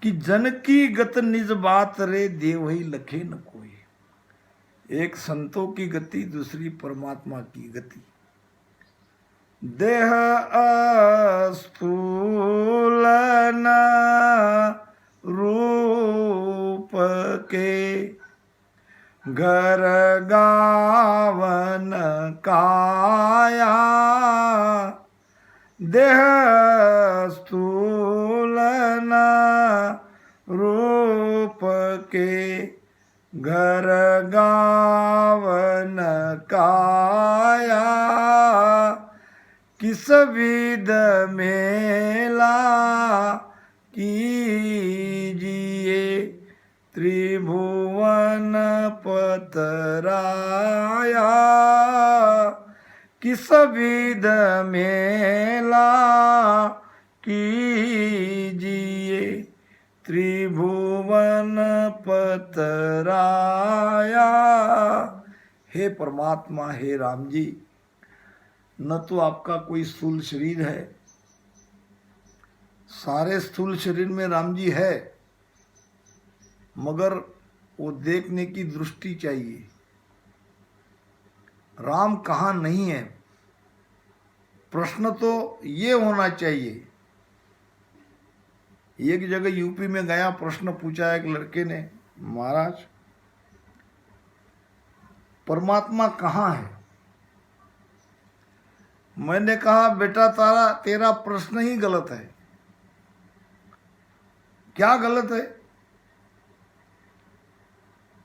कि जन की गत निज बात रे देव ही लखे न कोई। एक संतों की गति, दूसरी परमात्मा की गति। देह स्थूल न रूप के, घर गावन काया। देह स्थूल न रूप के, घर गावन काया। किस विध मेला कीजिए, त्रिभुवन पतराया। किस विध मेला कीजिए, त्रिभुवन पतराया। हे परमात्मा, हे राम जी, न तो आपका कोई स्थूल शरीर है, सारे स्थूल शरीर में राम जी है, मगर वो देखने की दृष्टि चाहिए। राम कहाँ नहीं है, प्रश्न तो ये होना चाहिए। एक जगह यूपी में गया, प्रश्न पूछा एक लड़के ने, महाराज परमात्मा कहाँ है? मैंने कहा बेटा तेरा प्रश्न ही गलत है। क्या गलत है?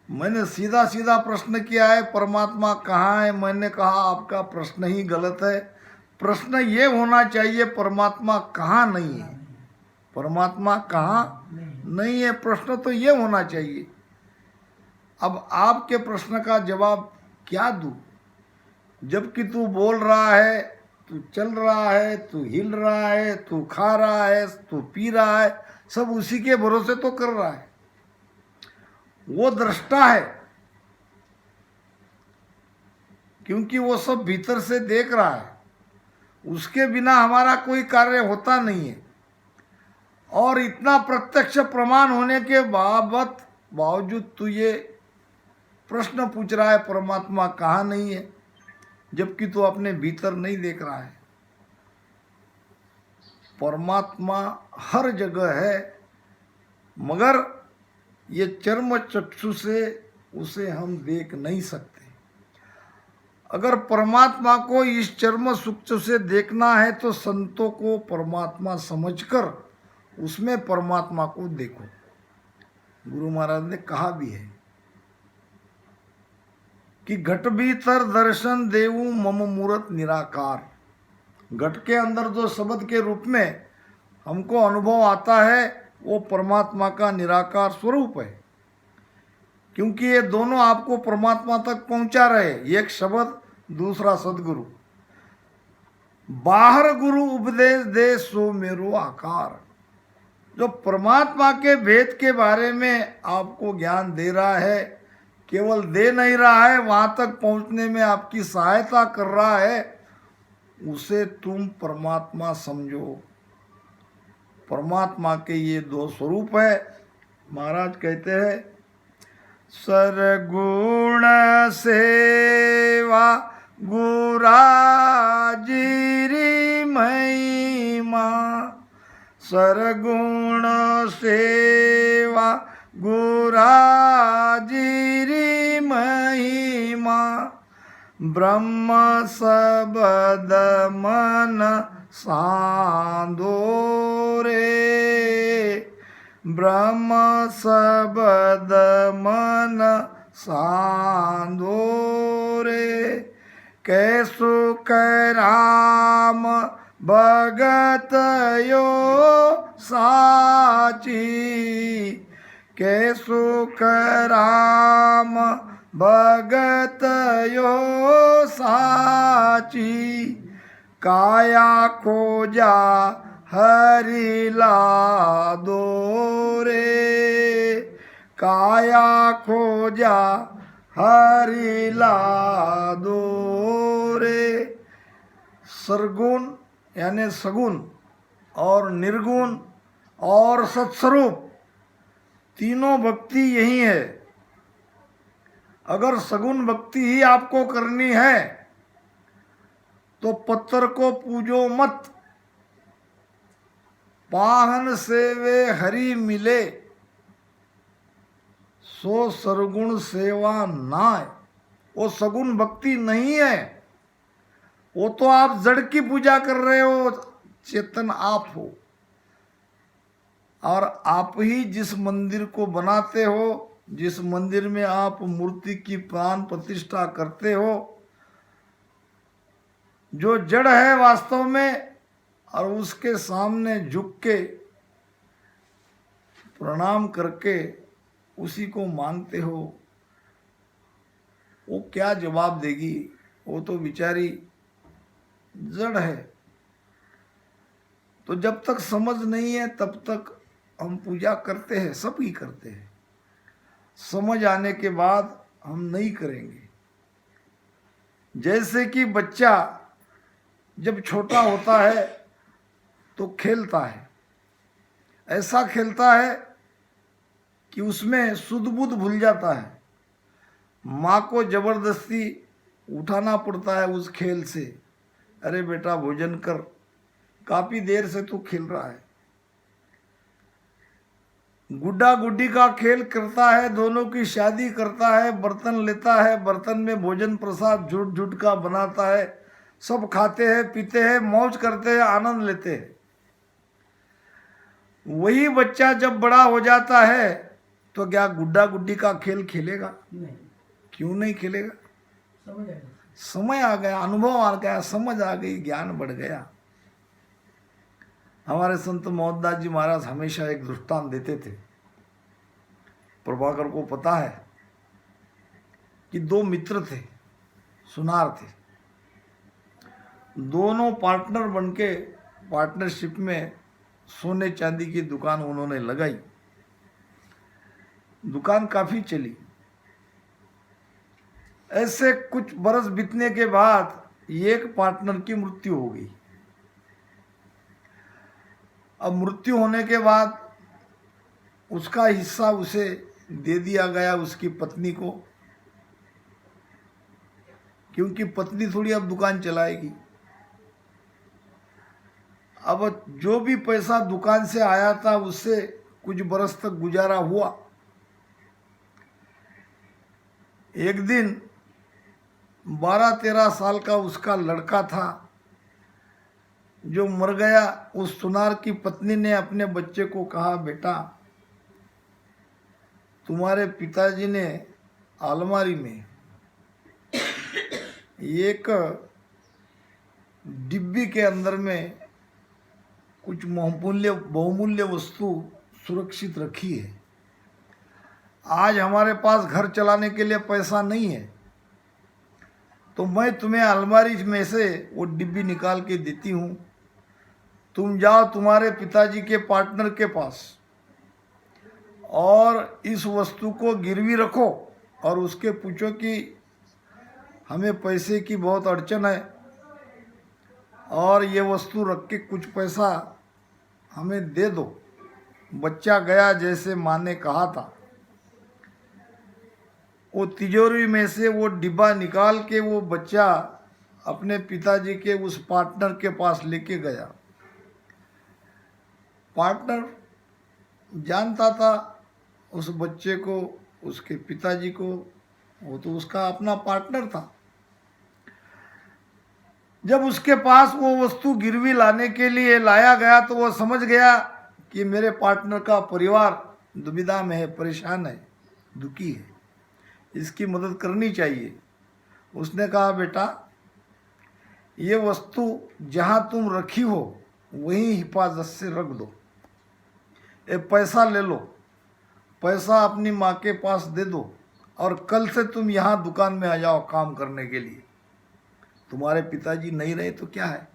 मैंने सीधा सीधा प्रश्न किया है, परमात्मा कहाँ है? मैंने कहा आपका प्रश्न ही गलत है। प्रश्न ये होना चाहिए परमात्मा कहाँ नहीं है, परमात्मा कहाँ नहीं है, प्रश्न तो ये होना चाहिए। अब आपके प्रश्न का जवाब क्या दूं? जबकि तू बोल रहा है, तू चल रहा है, तू हिल रहा है, तू खा रहा है, तू पी रहा है, सब उसी के भरोसे तो कर रहा है। वो दृष्टा है, क्योंकि वो सब भीतर से देख रहा है। उसके बिना हमारा कोई कार्य होता नहीं है। और इतना प्रत्यक्ष प्रमाण होने के बावजूद तू ये प्रश्न पूछ रहा है परमात्मा कहाँ नहीं है, जबकि तू अपने भीतर नहीं देख रहा है। परमात्मा हर जगह है, मगर ये चर्म चक्षु से उसे हम देख नहीं सकते। अगर परमात्मा को इस चर्म चक्षु से देखना है तो संतों को परमात्मा समझकर उसमें परमात्मा को देखो। गुरु महाराज ने कहा भी है कि घट भीतर दर्शन देवु मम मूरत निराकार। घट के अंदर जो शब्द के रूप में हमको अनुभव आता है वो परमात्मा का निराकार स्वरूप है, क्योंकि ये दोनों आपको परमात्मा तक पहुंचा रहे। एक शब्द, दूसरा सदगुरु। बाहर गुरु उपदेश दे सो मेरो आकार। जो परमात्मा के भेद के बारे में आपको ज्ञान दे रहा है, केवल दे नहीं रहा है, वहां तक पहुंचने में आपकी सहायता कर रहा है, उसे तुम परमात्मा समझो। परमात्मा के ये दो स्वरूप है। महाराज कहते हैं, सरगुण सेवा गुराजिरी महिमा। सरगुण सेवा गुराजिरी महिमा। ब्रह्म सबद मन साधो रे। ब्रह्म सबद मन साधो रे। कैसु राम भगत यो साची। कैसु राम भगत यो साची। काया खोजा हरि लादो रे। काया खोजा हरि लादो रे। सरगुण यानी सगुण और निर्गुण और सत्स्वरूप तीनों भक्ति यही है। अगर सगुण भक्ति ही आपको करनी है तो पत्थर को पूजो मत, पाहन से वे हरि मिले, सो सरगुण सेवा नाय। वो सगुण भक्ति नहीं है, वो तो आप जड़ की पूजा कर रहे हो, चेतन आप हो। और आप ही जिस मंदिर को बनाते हो, जिस मंदिर में आप मूर्ति की प्राण प्रतिष्ठा करते हो, जो जड़ है वास्तव में, और उसके सामने झुक के प्रणाम करके उसी को मानते हो, वो क्या जवाब देगी? वो तो बेचारी जड़ है। तो जब तक समझ नहीं है तब तक हम पूजा करते हैं, सब ही करते हैं। समझ आने के बाद हम नहीं करेंगे। जैसे कि बच्चा जब छोटा होता है तो खेलता है, ऐसा खेलता है कि उसमें सुध बुध भूल जाता है। माँ को जबरदस्ती उठाना पड़ता है उस खेल से, अरे बेटा भोजन कर, काफी देर से तू खेल रहा है। गुड्डा गुड्डी का खेल करता है, दोनों की शादी करता है, बर्तन लेता है, बर्तन में भोजन प्रसाद झूठ झूठ का बनाता है, सब खाते हैं, पीते हैं, मौज करते हैं, आनंद लेते हैं। वही बच्चा जब बड़ा हो जाता है तो क्या गुड्डा गुड्डी का खेल खेलेगा? नहीं। क्यों नहीं खेलेगा? समझ आएगा। समय आ गया, अनुभव आ गया, समझ आ गई, ज्ञान बढ़ गया। हमारे संत मोहनदास जी महाराज हमेशा एक दृष्टांत देते थे। प्रभाकर को पता है कि दो मित्र थे, सुनार थे, दोनों पार्टनर बनके पार्टनरशिप में सोने चांदी की दुकान उन्होंने लगाई। दुकान काफी चली। ऐसे कुछ बरस बीतने के बाद एक पार्टनर की मृत्यु हो गई। अब मृत्यु होने के बाद उसका हिस्सा उसे दे दिया गया, उसकी पत्नी को, क्योंकि पत्नी थोड़ी अब दुकान चलाएगी। अब जो भी पैसा दुकान से आया था उससे कुछ बरस तक गुजारा हुआ। एक दिन 12-13 साल का उसका लड़का था जो मर गया। उस सुनार की पत्नी ने अपने बच्चे को कहा, बेटा तुम्हारे पिताजी ने अलमारी में एक डिब्बी के अंदर में कुछ बहुमूल्य वस्तु सुरक्षित रखी है। आज हमारे पास घर चलाने के लिए पैसा नहीं है, तो मैं तुम्हें अलमारी में से वो डिब्बी निकाल के देती हूँ। तुम जाओ तुम्हारे पिताजी के पार्टनर के पास और इस वस्तु को गिरवी रखो और उसके पूछो कि हमें पैसे की बहुत अड़चन है और ये वस्तु रख के कुछ पैसा हमें दे दो। बच्चा गया जैसे माँ ने कहा था। वो तिजोरी में से वो डिब्बा निकाल के वो बच्चा अपने पिताजी के उस पार्टनर के पास लेके गया। पार्टनर जानता था उस बच्चे को, उसके पिताजी को, वो तो उसका अपना पार्टनर था। जब उसके पास वो वस्तु गिरवी लाने के लिए लाया गया तो वो समझ गया कि मेरे पार्टनर का परिवार दुविधा में है, परेशान है, दुखी है, इसकी मदद करनी चाहिए। उसने कहा, बेटा ये वस्तु जहाँ तुम रखी हो वहीं हिफाजत से रख दो, ये पैसा ले लो, पैसा अपनी माँ के पास दे दो और कल से तुम यहाँ दुकान में आ जाओ काम करने के लिए। तुम्हारे पिताजी नहीं रहे तो क्या है,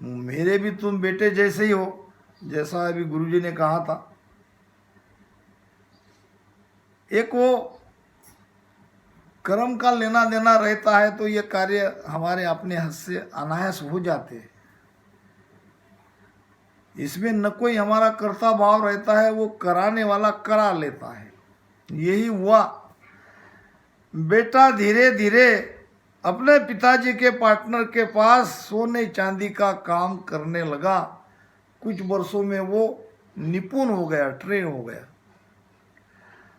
मेरे भी तुम बेटे जैसे ही हो, जैसा अभी गुरुजी ने कहा था। एक वो कर्म का लेना देना रहता है तो ये कार्य हमारे अपने हाथ से अनायास हो जाते हैं। इसमें न कोई हमारा कर्ता भाव रहता है, वो कराने वाला करा लेता है। यही हुआ। बेटा धीरे धीरे अपने पिताजी के पार्टनर के पास सोने चांदी का काम करने लगा। कुछ वर्षों में वो निपुण हो गया, ट्रेन हो गया।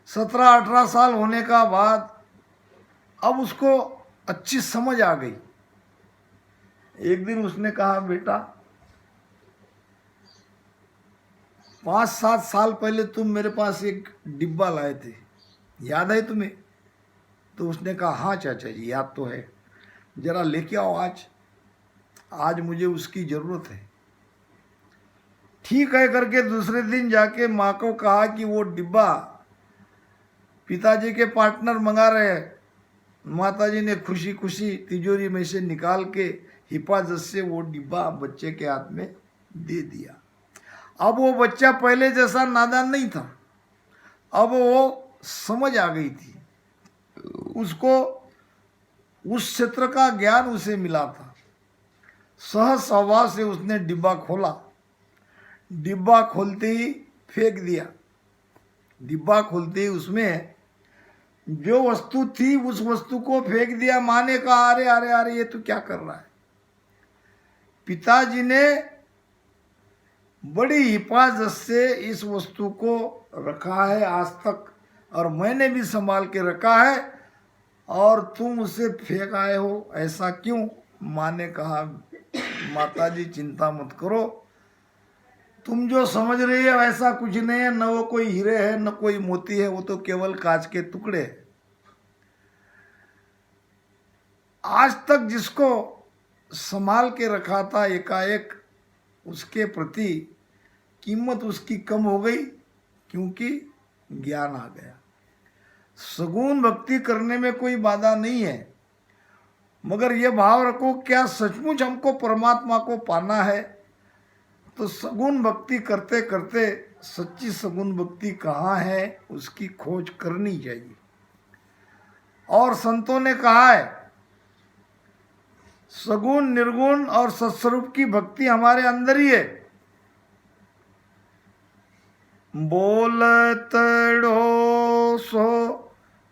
17-18 साल होने का बाद अब उसको अच्छी समझ आ गई। एक दिन उसने कहा, बेटा 5-7 साल पहले तुम मेरे पास एक डिब्बा लाए थे, याद है तुम्हें? तो उसने कहा, हाँ चाचा जी याद तो है, जरा लेके आओ आज मुझे उसकी ज़रूरत है। ठीक है करके दूसरे दिन जाके माँ को कहा कि वो डिब्बा पिताजी के पार्टनर मंगा रहे हैं। माताजी ने खुशी खुशी तिजोरी में से निकाल के हिफाजत से वो डिब्बा बच्चे के हाथ में दे दिया। अब वो बच्चा पहले जैसा नादान नहीं था, अब वो समझ आ गई थी, उसको उस क्षेत्र का ज्ञान उसे मिला था। सहज स्वभाव से उसने डिब्बा खोला, डिब्बा खोलते ही फेंक दिया। डिब्बा खोलते ही उसमें जो वस्तु थी उस वस्तु को फेंक दिया। माँ ने कहा, अरे अरे अरे ये तू क्या कर रहा है? पिताजी ने बड़ी हिफाजत से इस वस्तु को रखा है आज तक, और मैंने भी संभाल के रखा है, और तुम उसे फेंक आए हो, ऐसा क्यों? माँ ने कहा, माताजी चिंता मत करो, तुम जो समझ रही है वैसा कुछ नहीं है, न वो कोई हीरे है न कोई मोती है, वो तो केवल कांच के टुकड़े हैं। आज तक जिसको संभाल के रखा था, एकाएक उसके प्रति कीमत उसकी कम हो गई, क्योंकि ज्ञान आ गया। सगुण भक्ति करने में कोई बाधा नहीं है, मगर ये भाव रखो, क्या सचमुच हमको परमात्मा को पाना है? तो सगुण भक्ति करते करते सच्ची सगुण भक्ति कहाँ है उसकी खोज करनी चाहिए। और संतों ने कहा है, सगुण निर्गुण और सत्स्वरूप की भक्ति हमारे अंदर ही है। बोलतड़ो सो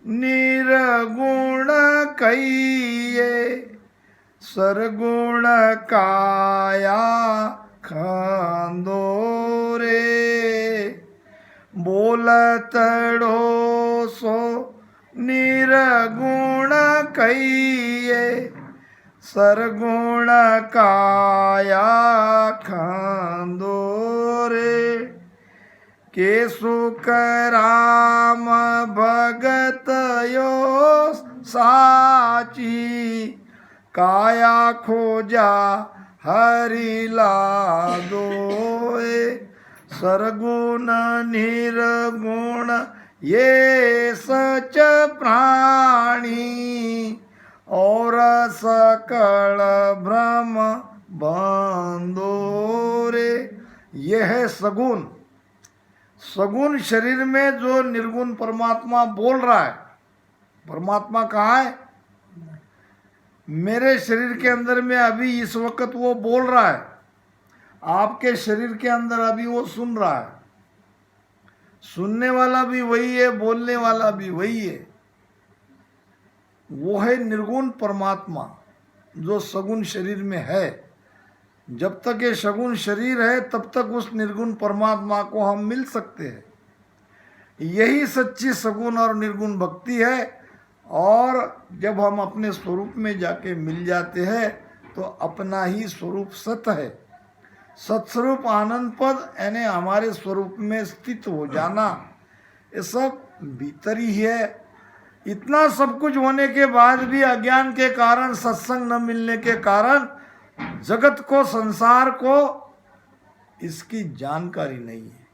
निर्गुण कहिए, सरगुण काया खांदो रे। बोलतड़ो सो निर्गुण कहिए, सरगुण काया खांदो रे। के सुख राम भगत यो साची, काया खोजा हरि लादोए। सरगुण निर्गुण ये सच प्राणी, और सकल भ्रम बांधो रे। यह है सगुण। सगुण शरीर में जो निर्गुण परमात्मा बोल रहा है, परमात्मा कहाँ है? मेरे शरीर के अंदर में अभी इस वक्त वो बोल रहा है, आपके शरीर के अंदर अभी वो सुन रहा है। सुनने वाला भी वही है, बोलने वाला भी वही है। वो है निर्गुण परमात्मा जो सगुण शरीर में है। जब तक ये सगुण शरीर है तब तक उस निर्गुण परमात्मा को हम मिल सकते हैं। यही सच्ची सगुण और निर्गुण भक्ति है। और जब हम अपने स्वरूप में जाके मिल जाते हैं तो अपना ही स्वरूप सत है। सत्स्वरूप आनंद पद यानी हमारे स्वरूप में स्थित हो जाना, ये सब भीतर ही है। इतना सब कुछ होने के बाद भी अज्ञान के कारण, सत्संग न मिलने के कारण जगत को, संसार को इसकी जानकारी नहीं है।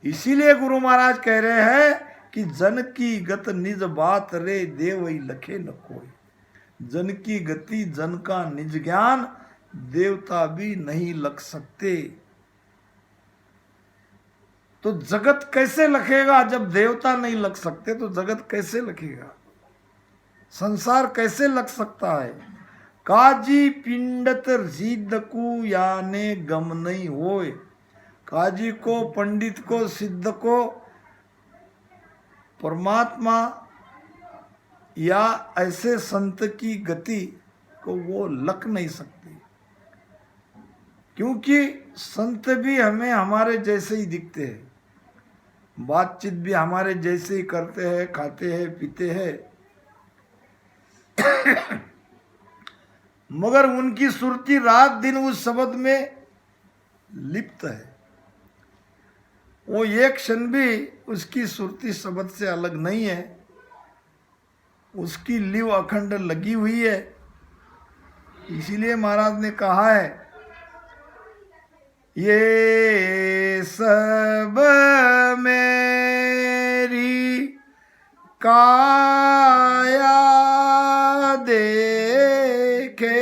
इसीलिए गुरु महाराज कह रहे हैं कि जन की गत निज बात रे, देवई लखे न कोई। जन की गति, जन का निज ज्ञान, देवता भी नहीं लख सकते। तो जगत कैसे लखेगा? जब देवता नहीं लख सकते तो जगत कैसे लखेगा? संसार कैसे लख सकता है? काजी पिंडत जीदकू याने गम नहीं होए, काजी को, पंडित को, सिद्ध को परमात्मा या ऐसे संत की गति को वो लग नहीं सकती, क्योंकि संत भी हमें हमारे जैसे ही दिखते हैं, बातचीत भी हमारे जैसे ही करते हैं, खाते हैं, पीते हैं, मगर उनकी सुरती रात दिन उस शब्द में लिप्त है। वो एक क्षण भी उसकी सुरती शब्द से अलग नहीं है, उसकी लिव अखंड लगी हुई है। इसीलिए महाराज ने कहा है, ये सब मेरी काया देखे,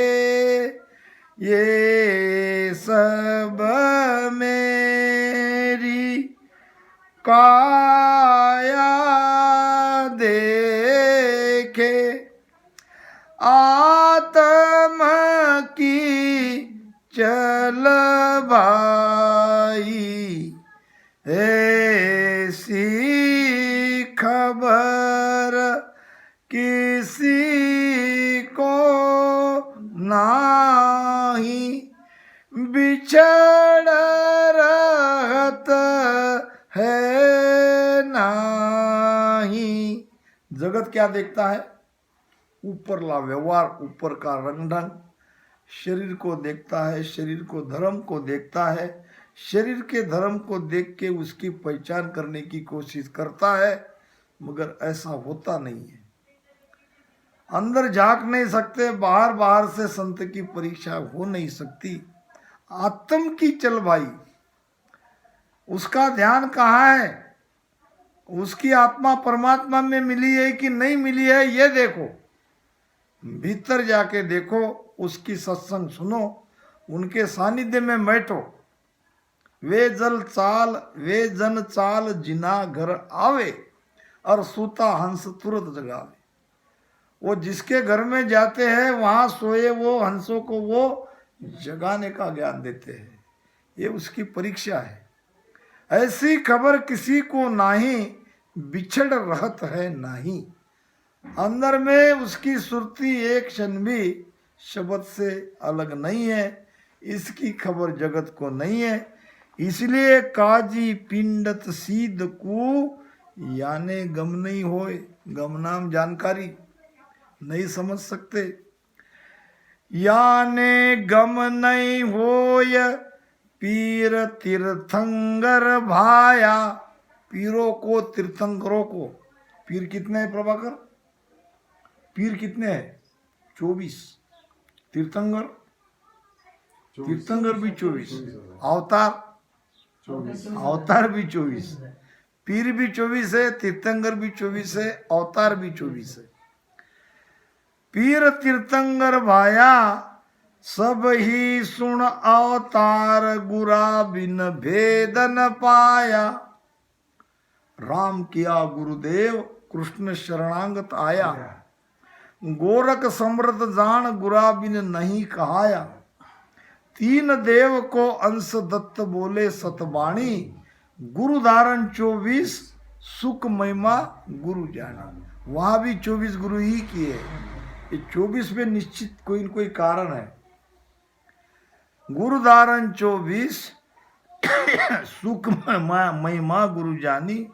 ये सब मेरी काया देखे, आत्म की चल भाई, ऐसी खबर किसी को नाही, बिछड़ रहत है नाही। जगत क्या देखता है? ऊपर ला व्यवहार, ऊपर का रंग ढंग, शरीर को देखता है, शरीर को धर्म को देखता है, शरीर के धर्म को देख के उसकी पहचान करने की कोशिश करता है, मगर ऐसा होता नहीं है। अंदर झांक नहीं सकते, बाहर बाहर से संत की परीक्षा हो नहीं सकती। आत्म की चल भाई, उसका ध्यान कहाँ है? उसकी आत्मा परमात्मा में मिली है कि नहीं मिली है, ये देखो। भीतर जाके देखो, उसकी सत्संग सुनो, उनके सानिध्य में बैठो। वे जन चाल जिना घर आवे, और सूता हंस तुरंत जगावे। वो जिसके घर में जाते हैं वहां सोए वो हंसों को वो जगाने का ज्ञान देते हैं। ये उसकी परीक्षा है। ऐसी खबर किसी को नाही, बिछड़ रहत है नाही। अंदर में उसकी सुरती एक क्षण भी शब्द से अलग नहीं है, इसकी खबर जगत को नहीं है। इसलिए काजी पिंडत सीध को याने गम नहीं होए। गम नाम जानकारी, नहीं समझ सकते। याने गम नहीं होय पीर तीर्थंकर भाया। पीरों को, तीर्थंकरों को, पीर कितने हैं प्रभाकर? पीर कितने हैं? 24। तीर्थंकर, तीर्थंकर भी 24, अवतार भी 24, पीर भी 24 है, तीर्थंकर भी 24 है, अवतार भी 24 है। पीर तीर्थंकर भाया, सब ही सुन अवतार गुरा बिन भेद न पाया। राम किया गुरुदेव कृष्ण शरणागत आया। गोरख समृत जान गुरा बिन नहीं कहाया। तीन देव को अंश दत्त बोले सतवाणी। गुरु धारण 24 सुख महिमा गुरु जाना। वहां भी 24 गुरु ही किए। ये 24 में निश्चित कोई न कोई कारण है। गुरु धारण 24 सुख महिमा गुरु जानी।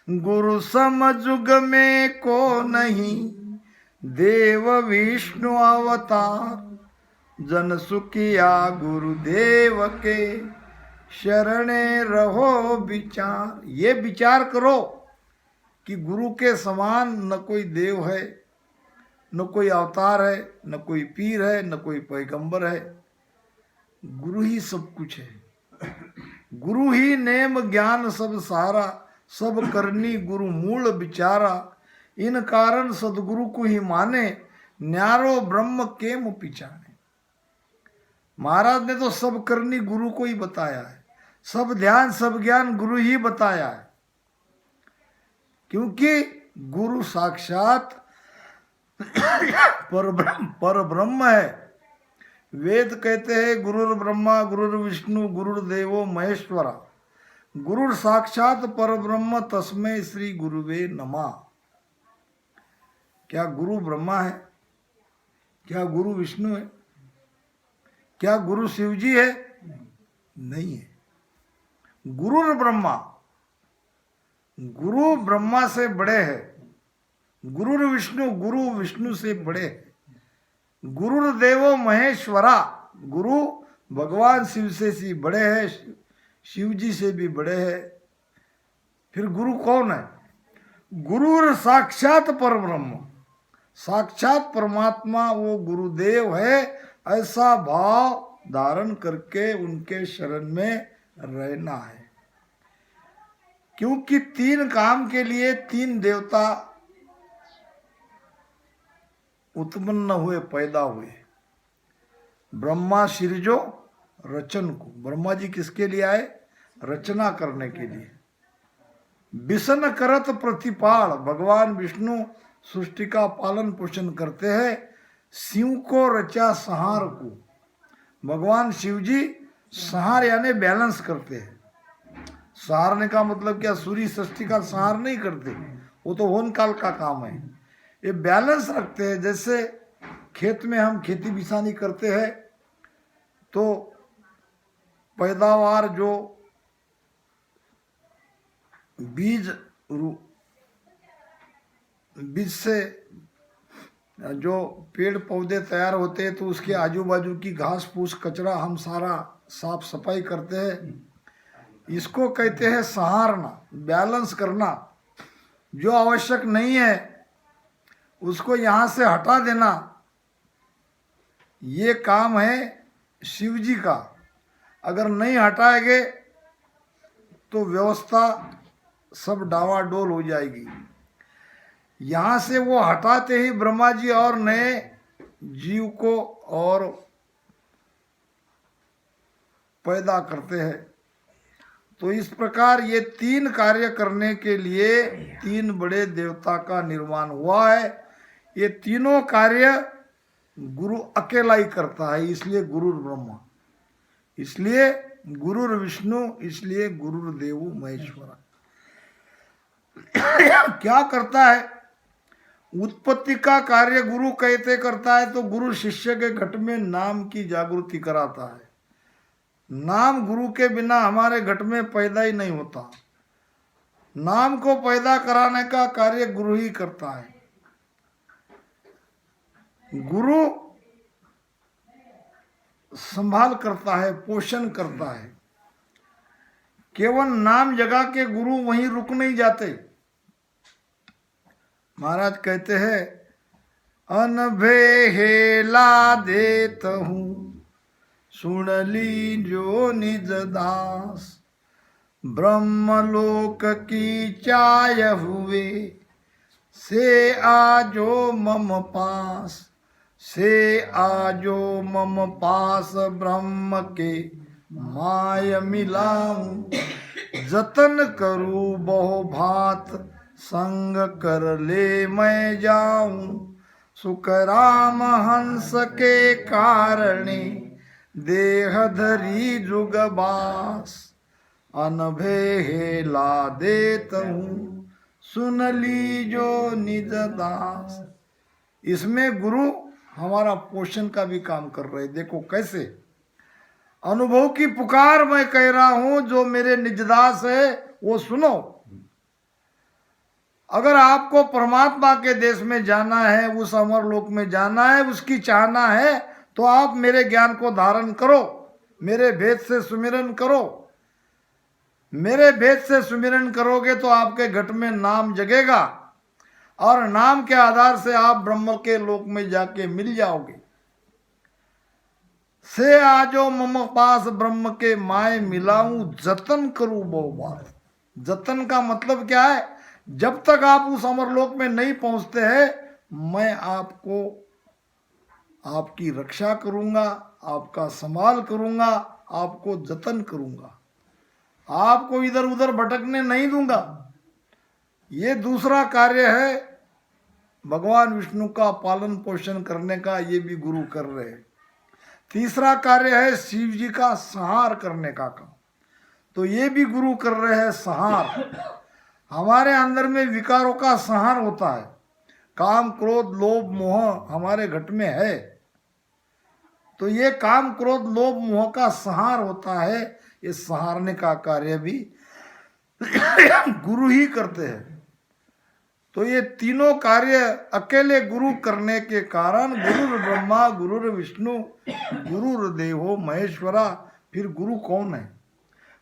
गुरु समझुग में को नहीं, देव विष्णु अवतार। जन सुखिया गुरुदेव के, शरणे रहो विचार। ये विचार करो कि गुरु के समान न कोई देव है, न कोई अवतार है, न कोई पीर है, न कोई पैगंबर है। गुरु ही सब कुछ है। गुरु ही नेम ज्ञान सब सारा। सब करनी गुरु मूल विचारा। इन कारण सदगुरु को ही माने, न्यारो ब्रह्म केम पिछाने। महाराज ने तो सब करनी गुरु को ही बताया है। सब ध्यान सब ज्ञान गुरु ही बताया है, क्योंकि गुरु साक्षात पर ब्रह्म है। वेद कहते हैं गुरुर ब्रह्मा गुरुर विष्णु गुरुर्देवो महेश्वरा, गुरुर साक्षात परब्रह्म तस्मै श्री गुरुवे नमः। क्या गुरु ब्रह्मा है? क्या गुरु विष्णु है? क्या गुरु शिव जी है? नहीं है। गुरुर ब्रह्मा, गुरु ब्रह्मा से बड़े है। गुरुर विष्णु, गुरु विष्णु से बड़े है। गुरुर्देवो महेश्वरा, गुरु भगवान शिव से भी बड़े हैं, शिव जी से भी बड़े हैं। फिर गुरु कौन है? गुरुर साक्षात परब्रह्म, साक्षात परमात्मा वो गुरुदेव है। ऐसा भाव धारण करके उनके शरण में रहना है। क्योंकि तीन काम के लिए तीन देवता उत्पन्न हुए, पैदा हुए। ब्रह्मा सिरजो रचन को, ब्रह्मा जी किसके लिए आए? रचना करने के लिए। विष्ण करत प्रतिपाल, भगवान विष्णु सृष्टि का पालन पोषण करते हैं। शिव को रचा संहार को, भगवान शिव जी संहार यानी बैलेंस करते हैं। संहारने का मतलब क्या? सूर्य सृष्टि का संहार नहीं करते, वो तो होन काल का काम है। ये बैलेंस रखते हैं। जैसे खेत में हम खेती बिसानी करते हैं तो पैदावार जो बीज से जो पेड़ पौधे तैयार होते हैं तो उसके आजू बाजू की घास फूस कचरा हम सारा साफ सफाई करते हैं। इसको कहते हैं संहारना, बैलेंस करना। जो आवश्यक नहीं है उसको यहाँ से हटा देना, ये काम है शिव जी का। अगर नहीं हटाएंगे तो व्यवस्था सब डावाडोल हो जाएगी। यहाँ से वो हटाते ही ब्रह्मा जी और नए जीव को और पैदा करते हैं। तो इस प्रकार ये तीन कार्य करने के लिए तीन बड़े देवता का निर्माण हुआ है। ये तीनों कार्य गुरु अकेला ही करता है, इसलिए गुरुर ब्रह्मा, इसलिए गुरुर विष्णु, इसलिए गुरुर्देव महेश्वरा। क्या करता है? उत्पत्ति का कार्य गुरु कहते करता है। तो गुरु शिष्य के घट में नाम की जागृति कराता है। नाम गुरु के बिना हमारे घट में पैदा ही नहीं होता। नाम को पैदा कराने का कार्य गुरु ही करता है। गुरु संभाल करता है, पोषण करता है। केवल नाम जगा के गुरु वहीं रुक नहीं जाते। महाराज कहते हैं अनभे हेला देत हूँ सुन ली जो निज दास, ब्रह्मलोक की चाय हुए से आजो मम पास, से आजो मम पास ब्रह्म के माय मिलाऊं, जतन करूं बहु भात संग कर ले मैं जाऊं, सुख राम हंस के कारणे देह धरी जुगबास, अनभे हेला देत हूँ सुन लीजो निज दास। इसमें गुरु हमारा पोषण का भी काम कर रहे। देखो कैसे अनुभव की पुकार मैं कह रहा हूं, जो मेरे निजदास है वो सुनो। अगर आपको परमात्मा के देश में जाना है, उस अमर लोक में जाना है, उसकी चाहना है, तो आप मेरे ज्ञान को धारण करो, मेरे भेद से सुमिरन करो। मेरे भेद से सुमिरन करोगे तो आपके घट में नाम जगेगा और नाम के आधार से आप ब्रह्म के लोक में जाके मिल जाओगे। से आजो मम पास ब्रह्म के माय मिलाऊं, जतन करूं बहु बार। जतन का मतलब क्या है? जब तक आप उस अमरलोक में नहीं पहुंचते हैं, मैं आपको आपकी रक्षा करूंगा, आपका संभाल करूंगा, आपको जतन करूंगा, आपको इधर उधर भटकने नहीं दूंगा। ये दूसरा कार्य है भगवान विष्णु का पालन पोषण करने का, ये भी गुरु कर रहे हैं। तीसरा कार्य है शिव जी का संहार करने का काम। तो ये भी गुरु कर रहे हैं संहार। हमारे अंदर में विकारों का संहार होता है। काम क्रोध लोभ मोह हमारे घट में है, तो ये काम क्रोध लोभ मोह का संहार होता है। ये संहारने का कार्य भी गुरु ही करते हैं। तो ये तीनों कार्य अकेले गुरु करने के कारण गुरुर ब्रह्मा गुरुर विष्णु गुरुर देवो महेश्वरा। फिर गुरु कौन है?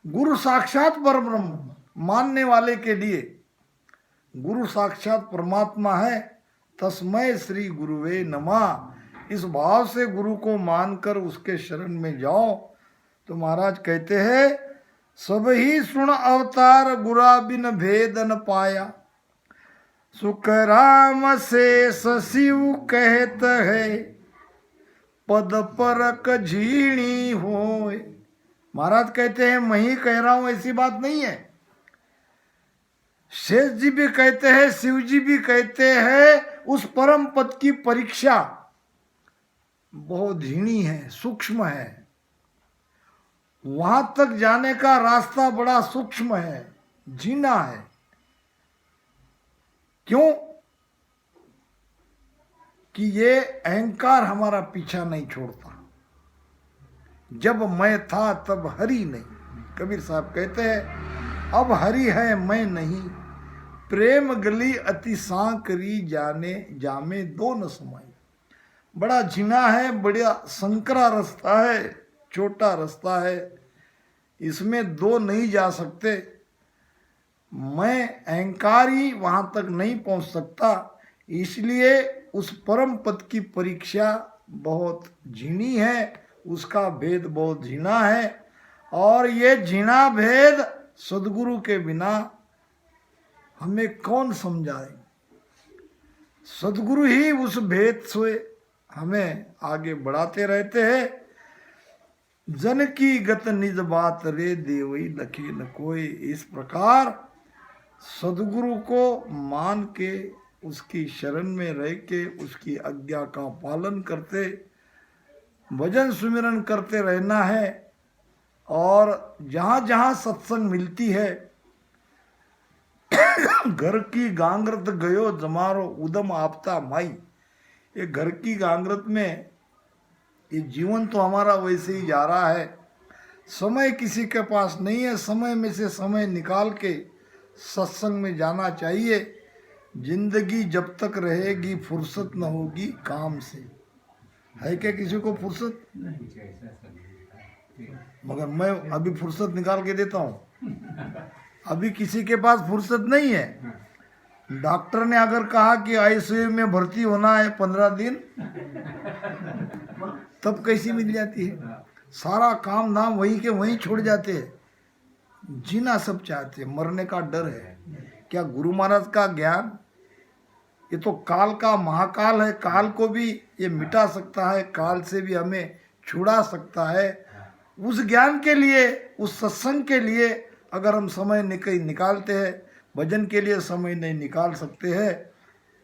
गुरु साक्षात परब्रह्म मानने वाले के लिए गुरु साक्षात परमात्मा है। तस्मै श्री गुरुवे नमः। इस भाव से गुरु को मानकर उसके शरण में जाओ। तो महाराज कहते हैं सब ही सुन अवतार गुरा बिन भेद न पाया। सुख राम से शिव कहत है पद परक झीणी होय। महाराज कहते हैं मैं ही कह रहा हूं, ऐसी बात नहीं है। शेष जी भी कहते हैं, शिव जी भी कहते हैं, उस परम पद की परीक्षा बहुत झीणी है, सूक्ष्म है। वहां तक जाने का रास्ता बड़ा सूक्ष्म है, झीना है। क्यों? कि ये अहंकार हमारा पीछा नहीं छोड़ता। जब मैं था तब हरि नहीं। कबीर साहब कहते हैं अब हरि है मैं नहीं। प्रेम गली अति सांकरी जाने जामे दो न समाई। बड़ा झीना है, बड़ा संकरा रास्ता है, छोटा रास्ता है, इसमें दो नहीं जा सकते। मैं अहंकारी वहां तक नहीं पहुंच सकता, इसलिए उस परम पद की परीक्षा बहुत झीनी है, उसका भेद बहुत झीना है। और ये झीना भेद सदगुरु के बिना हमें कौन समझाए? सदगुरु ही उस भेद से हमें आगे बढ़ाते रहते हैं। जन की गत निज बात रे देवई लखी न कोई। इस प्रकार सदगुरु को मान के उसकी शरण में रह के उसकी आज्ञा का पालन करते भजन सुमिरन करते रहना है। और जहाँ जहाँ सत्संग मिलती है घर की गांगरत गयो जमारो उदम आपता माई। ये घर की गांगरत में ये जीवन तो हमारा वैसे ही जा रहा है। समय किसी के पास नहीं है, समय में से समय निकाल के सत्संग में जाना चाहिए। जिंदगी जब तक रहेगी फुर्सत न होगी काम से। है क्या किसी को फुर्सत? मगर मैं अभी फुर्सत निकाल के देता हूँ। अभी किसी के पास फुर्सत नहीं है। डॉक्टर ने अगर कहा कि आईसीयू में भर्ती होना है 15 दिन, तब कैसी मिल जाती है? सारा काम धाम वहीं के वहीं छोड़ जाते हैं। जीना सब चाहते हैं, मरने का डर है। क्या गुरु महाराज का ज्ञान ये तो काल का महाकाल है। काल को भी ये मिटा सकता है, काल से भी हमें छुड़ा सकता है। उस ज्ञान के लिए, उस सत्संग के लिए अगर हम समय निकालते हैं, भजन के लिए समय नहीं निकाल सकते हैं,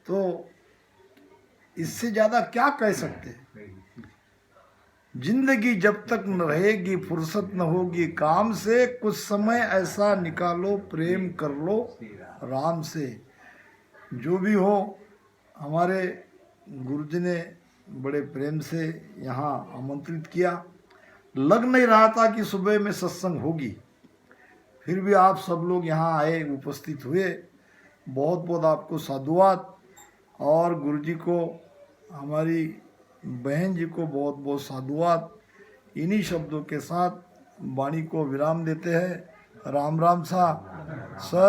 तो इससे ज़्यादा क्या कह सकते हैं? जिंदगी जब तक न रहेगी फुर्सत न होगी काम से। कुछ समय ऐसा निकालो प्रेम कर लो राम से। जो भी हो, हमारे गुरुजी ने बड़े प्रेम से यहाँ आमंत्रित किया। लग नहीं रहा था कि सुबह में सत्संग होगी, फिर भी आप सब लोग यहाँ आए, उपस्थित हुए। बहुत बहुत आपको साधुवाद। और गुरुजी को, हमारी बहन जी को बहुत बहुत साधुवाद। इन्हीं शब्दों के साथ वाणी को विराम देते हैं। राम राम सा सर।